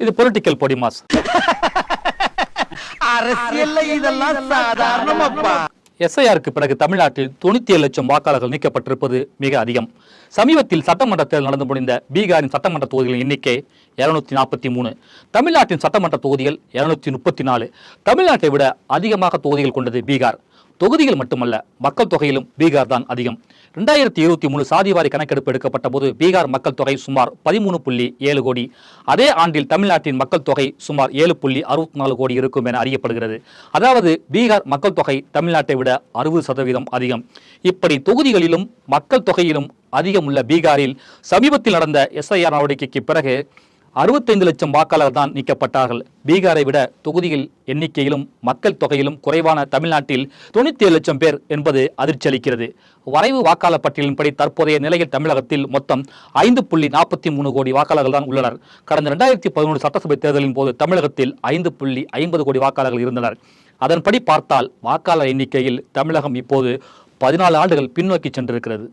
இது பொலிட்டிக்கல் பொடி மாஸ். அரசியல்ல இதெல்லாம் சாதாரணமாப்பா. எஸ்ஐஆருக்கு பிறகு தமிழ்நாட்டில் 97 லட்சம் வாக்காளர்கள் நீக்கப்பட்டிருப்பது மிக அதிகம். சமீபத்தில் சட்டமன்ற தேர்தல் நடந்து முடிந்த பீகாரின் சட்டமன்ற தொகுதிகளின் எண்ணிக்கை 243. தமிழ்நாட்டின் சட்டமன்ற தொகுதிகள் 234. தமிழ்நாட்டை விட அதிகமாக தொகுதிகள் கொண்டது பீகார். தொகுதிகள் மட்டுமல்ல, மக்கள் தொகையிலும் பீகார் தான் அதிகம். 2023 சாதிவாரி கணக்கெடுப்பு எடுக்கப்பட்ட போது பீகார் மக்கள் தொகை சுமார் 13.7 கோடி. அதே ஆண்டில் தமிழ்நாட்டின் மக்கள் தொகை சுமார் 7.64 கோடி இருக்கும் என அறியப்படுகிறது. அதாவது பீகார் மக்கள் தொகை தமிழ்நாட்டை விட 60% அதிகம். இப்படி தொகுதிகளிலும் மக்கள் தொகையிலும் அதிகம் உள்ள பீகாரில் சமீபத்தில் நடந்த எஸ்ஐஆர் நடவடிக்கைக்கு பிறகு 65 லட்சம் வாக்காளர் தான் நீக்கப்பட்டார்கள். பீகாரை விட தொகுதிகள் எண்ணிக்கையிலும் மக்கள் தொகையிலும் குறைவான தமிழ்நாட்டில் 97 லட்சம் பேர் என்பது அதிர்ச்சி அளிக்கிறது. வரைவு வாக்காளர் பட்டியலின்படி தற்போதைய நிலையில் தமிழகத்தில் மொத்தம் 5.43 கோடி வாக்காளர்கள் தான் உள்ளனர். கடந்த 2011 சட்டசபை தேர்தலின் போது தமிழகத்தில் 5.50 கோடி வாக்காளர்கள் இருந்தனர். அதன்படி பார்த்தால் வாக்காளர் எண்ணிக்கையில் தமிழகம் இப்போது 14 ஆண்டுகள் பின்னோக்கி சென்றிருக்கிறது.